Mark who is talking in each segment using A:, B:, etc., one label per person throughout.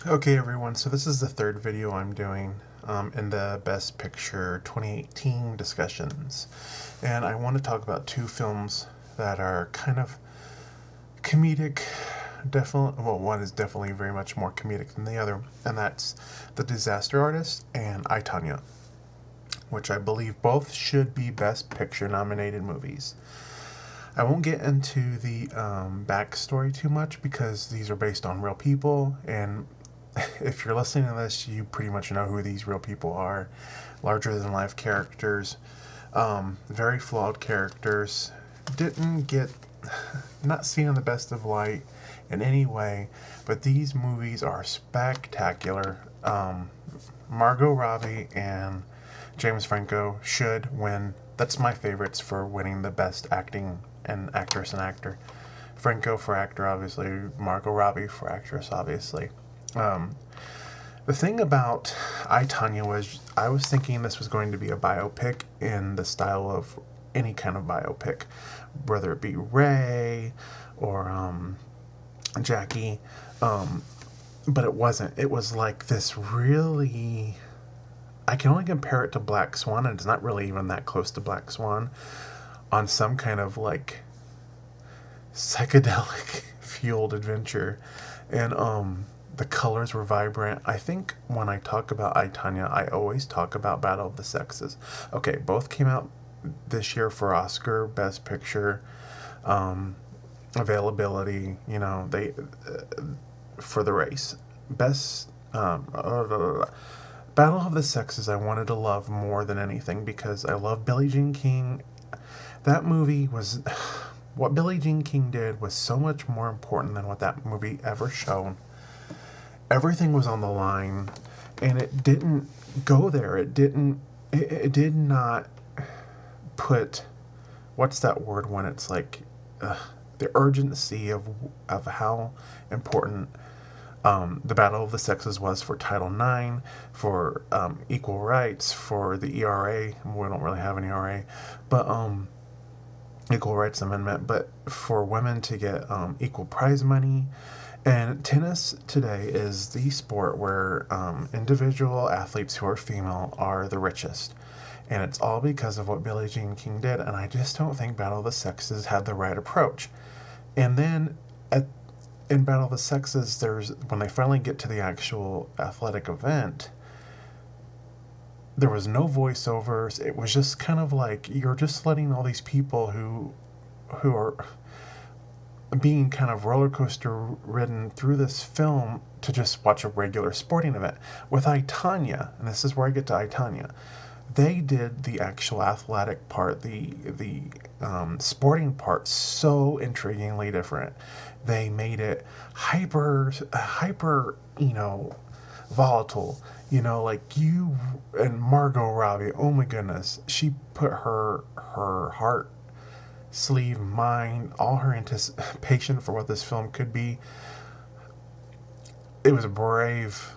A: Okay, everyone, so this is the third video I'm doing in the Best Picture 2018 discussions. And I want to talk about two films that are kind of comedic. Definitely, well, one is definitely very much more comedic than the other, and that's The Disaster Artist and I, Tonya, which I believe both should be Best Picture nominated movies. I won't get into the backstory too much because these are based on real people, and if you're listening to this, you pretty much know who these real people are. Larger than life characters, very flawed characters, didn't get, not seen in the best of light in any way, but these movies are spectacular. Margot Robbie and James Franco should win. That's my favorites for winning the best acting and actress and actor. Franco for actor, obviously. Margot Robbie for actress, obviously. Um, the thing about I, Tanya was I was thinking this was going to be a biopic in the style of any kind of biopic, whether it be Ray or Jackie, um, but it wasn't. It was like this really. I can only compare it to Black Swan, and it's not really even that close to Black Swan on some kind of like psychedelic fueled adventure. And the colors were vibrant. I think when I talk about I, Tanya, I always talk about Battle of the Sexes. Okay, both came out this year for Oscar Best Picture. Availability, they for the race. Best Battle of the Sexes I wanted to love more than anything because I love Billie Jean King. That movie was what Billie Jean King did was so much more important than what that movie ever showed. Everything was on the line, and it didn't go there. It did not put, what's that word when it's like, the urgency of how important the Battle of the Sexes was for Title IX, for equal rights, for the ERA. We don't really have an ERA, but Equal Rights Amendment, but for women to get equal prize money. And tennis today is the sport where individual athletes who are female are the richest. And it's all because of what Billie Jean King did. And I just don't think Battle of the Sexes had the right approach. And then in Battle of the Sexes, when they finally get to the actual athletic event, there was no voiceovers. It was just kind of like you're just letting all these people who are being kind of roller coaster ridden through this film to just watch a regular sporting event. With I, Tanya, and this is where I get to I, Tanya, they did the actual athletic part, the sporting part, so intriguingly different. They made it hyper, volatile. Like you and Margot Robbie. Oh my goodness, she put her heart, sleeve, mind, all her anticipation for what this film could be. It was a brave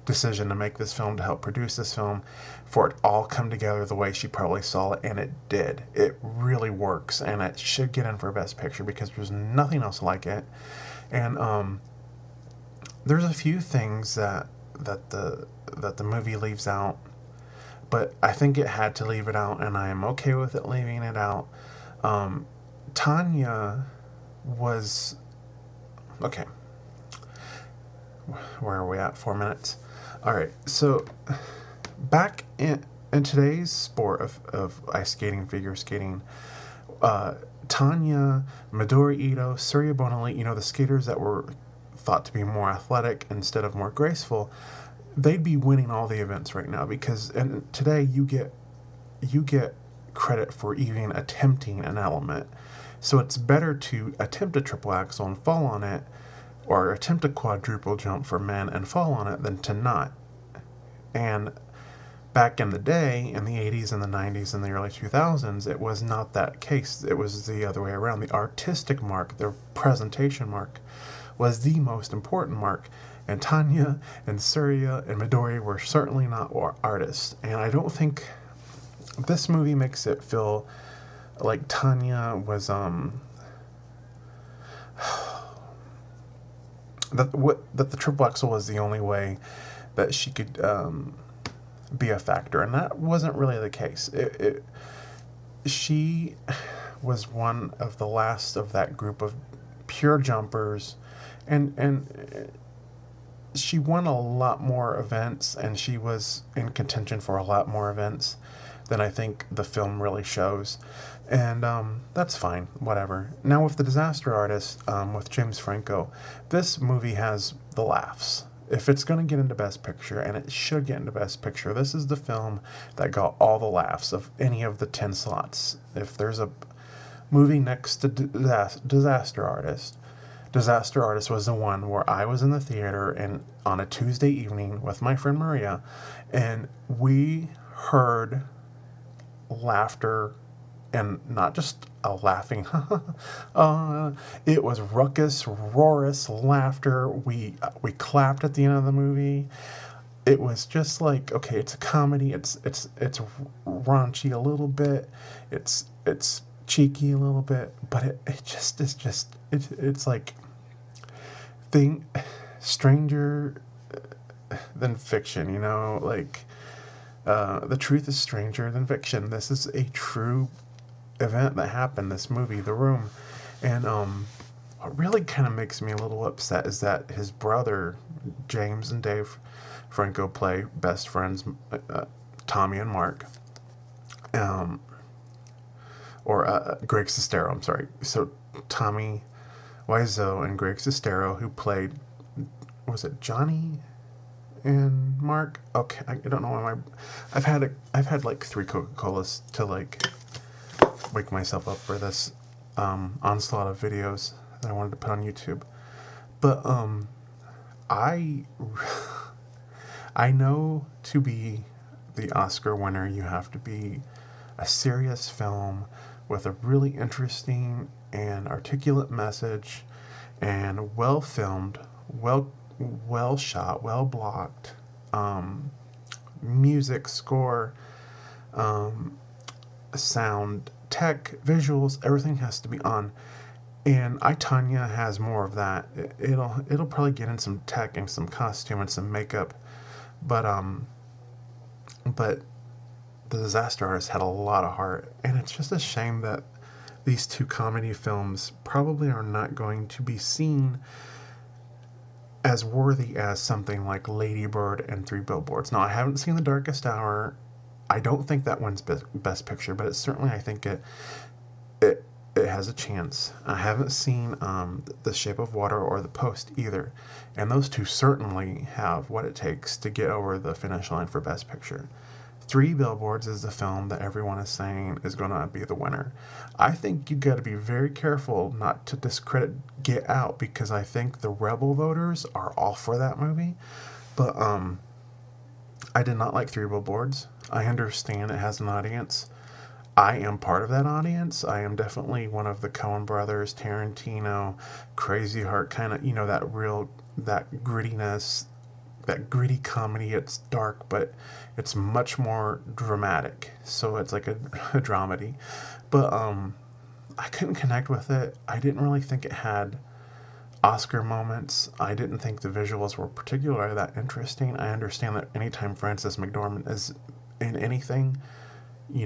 A: decision to make this film, to help produce this film, for it all come together the way she probably saw it, and it did. It really works, and it should get in for Best Picture because there's nothing else like it. And there's a few things that the movie leaves out, but I think it had to leave it out, and I am okay with it leaving it out. Tanya was okay. Where are we at? 4 minutes. All right. So back in today's sport of ice skating, figure skating, Tanya, Midori Ito, Surya Bonali, the skaters that were thought to be more athletic instead of more graceful, they'd be winning all the events right now because and today you get credit for even attempting an element. So it's better to attempt a triple axel and fall on it, or attempt a quadruple jump for men and fall on it, than to not. And back in the day, in the 80s and the 90s and the early 2000s, it was not that case. It was the other way around. The artistic mark, the presentation mark, was the most important mark. And Tanya and Surya and Midori were certainly not artists. And I don't think this movie makes it feel like Tanya was that the triple X was the only way that she could be a factor, and that wasn't really the case. She was one of the last of that group of pure jumpers, and she won a lot more events, and she was in contention for a lot more events than I think the film really shows. And that's fine, whatever. Now, with The Disaster Artist, with James Franco, this movie has the laughs. If it's going to get into Best Picture, and it should get into Best Picture, this is the film that got all the laughs of any of the 10 slots. If there's a movie next to Disaster Artist, Disaster Artist was the one where I was in the theater and on a Tuesday evening with my friend Maria, and we heard laughter, and not just a laughing, it was ruckus, roarous laughter. We clapped at the end of the movie. It was just like, okay, it's a comedy. It's raunchy a little bit. It's cheeky a little bit, but it's like stranger than fiction, like the truth is stranger than fiction. This is a true event that happened, this movie, The Room. And what really kind of makes me a little upset is that his brother, James and Dave Franco, play best friends, Tommy and Mark. Greg Sestero, I'm sorry. So Tommy Wiseau and Greg Sestero, who played, was it Johnny and Mark? Okay, I don't know why I've had like 3 Coca-Colas to like wake myself up for this onslaught of videos that I wanted to put on YouTube. But I know to be the Oscar winner, you have to be a serious film with a really interesting and articulate message, and well filmed, well shot, well blocked, music, score, sound, tech, visuals, everything has to be on. And Tonya has more of that. It'll probably get in some tech and some costume and some makeup, but The Disaster Artist had a lot of heart, and it's just a shame that these 2 comedy films probably are not going to be seen as worthy as something like Lady Bird and 3 Billboards. Now, I haven't seen The Darkest Hour. I don't think that wins Best Picture, but it certainly, I think it has a chance. I haven't seen The Shape of Water or The Post either, and those 2 certainly have what it takes to get over the finish line for Best Picture. 3 Billboards is the film that everyone is saying is going to be the winner. I think you got to be very careful not to discredit Get Out, because I think the rebel voters are all for that movie. But I did not like 3 Billboards. I understand it has an audience. I am part of that audience. I am definitely one of the Coen brothers, Tarantino, Crazy Heart kind of, that grittiness, that gritty comedy. It's dark, but it's much more dramatic. So it's like a dramedy. But I couldn't connect with it. I didn't really think it had Oscar moments. I didn't think the visuals were particularly that interesting. I understand that anytime Frances McDormand is in anything, she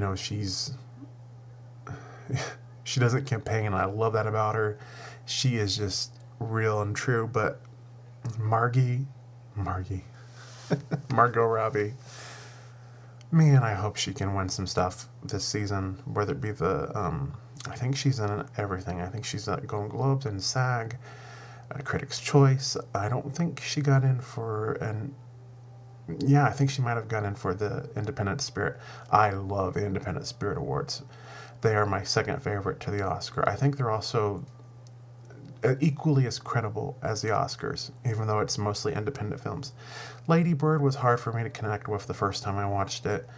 A: doesn't campaign, and I love that about her. She is just real and true. But Margot Robbie, man, I hope she can win some stuff this season, whether it be I think she's in everything. I think she's at Golden Globes and SAG, Critics' Choice. I don't think she got in for I think she might have gotten in for the Independent Spirit. I love the Independent Spirit Awards. They are my second favorite to the Oscar. I think they're also equally as credible as the Oscars, even though it's mostly independent films. Lady Bird was hard for me to connect with the first time I watched it.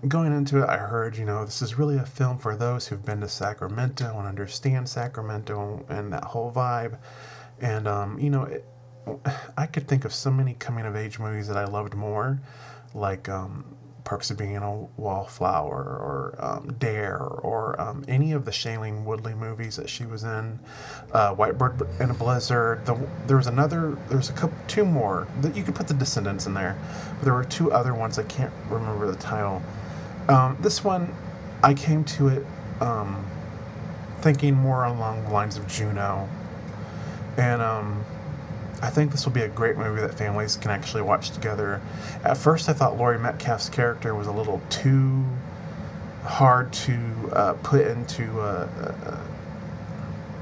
A: Going into it, I heard, this is really a film for those who've been to Sacramento and understand Sacramento and that whole vibe. And, I could think of so many coming-of-age movies that I loved more, like Perks of Being a Wallflower, or Dare, or any of the Shailene Woodley movies that she was in, White Bird in a Blizzard. There's a couple, two more that you could put the Descendants in there, but there were two other ones I can't remember the title. This one, I came to it thinking more along the lines of Juno, and I think this will be a great movie that families can actually watch together. At first, I thought Laurie Metcalf's character was a little too hard to put into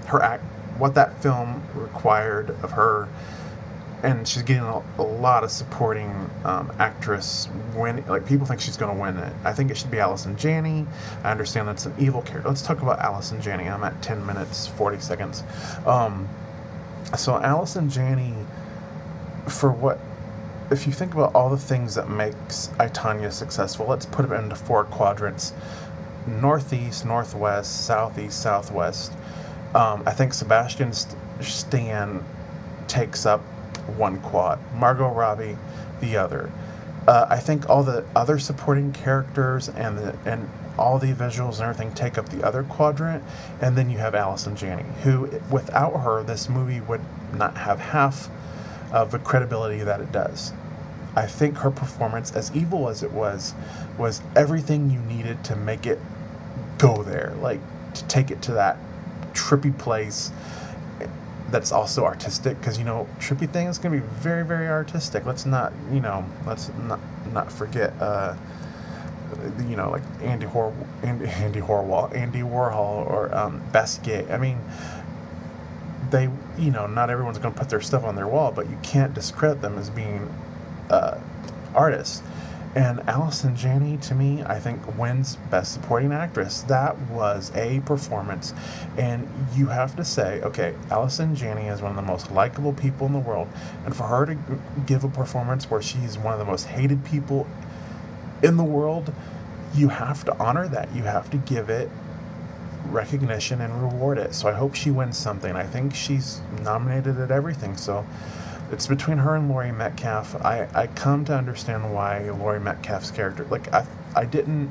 A: her act, what that film required of her, and she's getting a lot of supporting actress win. Like, people think she's going to win it. I think it should be Allison Janney. I understand that's an evil character. Let's talk about Allison Janney. I'm at 10 minutes 40 seconds. So Allison Janney, if you think about all the things that makes I, Tonya successful, let's put it into 4 quadrants: northeast, northwest, southeast, southwest. I think Sebastian Stan takes up one quad, Margot Robbie the other. I think all the other supporting characters and all the visuals and everything take up the other quadrant, and then you have Allison Janney, who, without her, this movie would not have half of the credibility that it does. I think her performance, as evil as it was everything you needed to make it go there, like to take it to that trippy place that's also artistic, because trippy thing is going to be very, very artistic. Let's not forget like Andy Warhol, or Basquiat. I mean, they, not everyone's going to put their stuff on their wall, but you can't discredit them as being artists. And Allison Janney, to me, I think wins Best Supporting Actress. That was a performance. And you have to say, okay, Allison Janney is one of the most likable people in the world. And for her to give a performance where she's one of the most hated people in the world, you have to honor that. You have to give it recognition and reward it. So I hope she wins something. I think she's nominated at everything. So it's between her and Laurie Metcalf. I come to understand why Laurie Metcalf's character, like, I didn't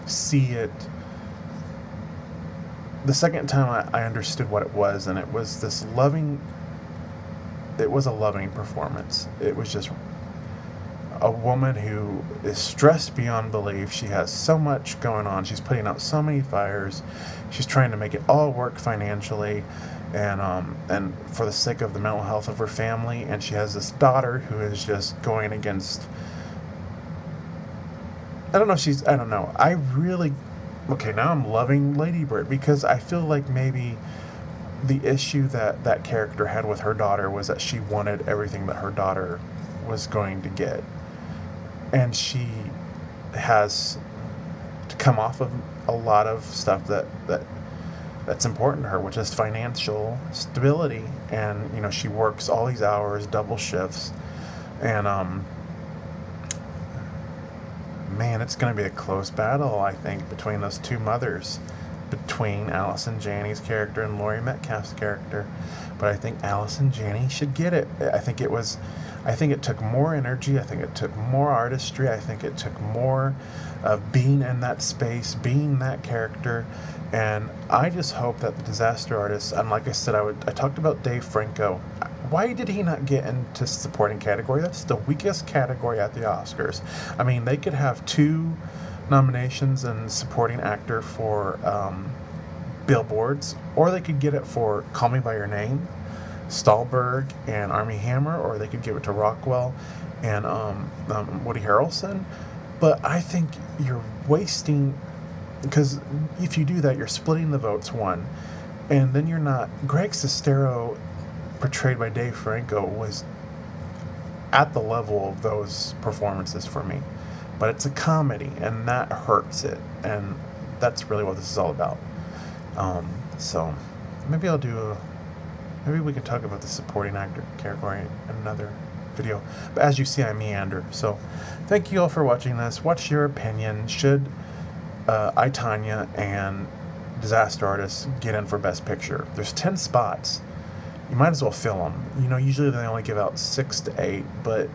A: see it the second time. I understood what it was, and it was a loving performance. It was just a woman who is stressed beyond belief. She has so much going on. She's putting out so many fires. She's trying to make it all work financially, and for the sake of the mental health of her family. And she has this daughter who is just going against. I don't know. Now I'm loving Lady Bird, because I feel like maybe the issue that character had with her daughter was that she wanted everything that her daughter was going to get. And she has to come off of a lot of stuff that's important to her, which is financial stability. And, she works all these hours, double shifts. And, man, it's going to be a close battle, I think, between those two mothers, between Allison Janney's character and Laurie Metcalf's character. But I think Allison Janney should get it. I think it took more energy. I think it took more artistry. I think it took more of being in that space, being that character. And I just hope that the Disaster Artist, and like I said, I talked about Dave Franco. Why did he not get into supporting category? That's the weakest category at the Oscars. I mean, they could have 2 nominations in supporting actor for Billboards, or they could get it for Call Me By Your Name, Stolberg and Armie Hammer, or they could give it to Rockwell and Woody Harrelson. But I think you're wasting, because if you do that, you're splitting the votes, one, and then you're not. Greg Sestero, portrayed by Dave Franco, was at the level of those performances for me. But it's a comedy, and that hurts it, and that's really what this is all about. So maybe maybe we can talk about the supporting actor category in another video. But as you see, I meander. So thank you all for watching this. What's your opinion? Should I, Tonya and Disaster Artist get in for Best Picture? There's 10 spots. You might as well fill them. Usually they only give out 6 to 8, but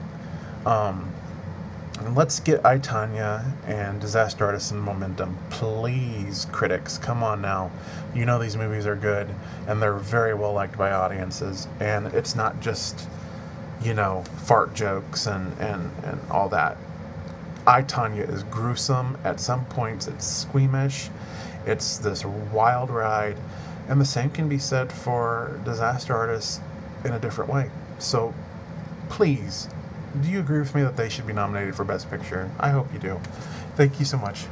A: And let's get I, Tonya and Disaster Artist in momentum. Please, critics, come on now. You know these movies are good, and they're very well liked by audiences. And it's not just, fart jokes and all that. I, Tonya is gruesome. At some points, it's squeamish. It's this wild ride. And the same can be said for Disaster Artist in a different way. So, please, do you agree with me that they should be nominated for Best Picture? I hope you do. Thank you so much.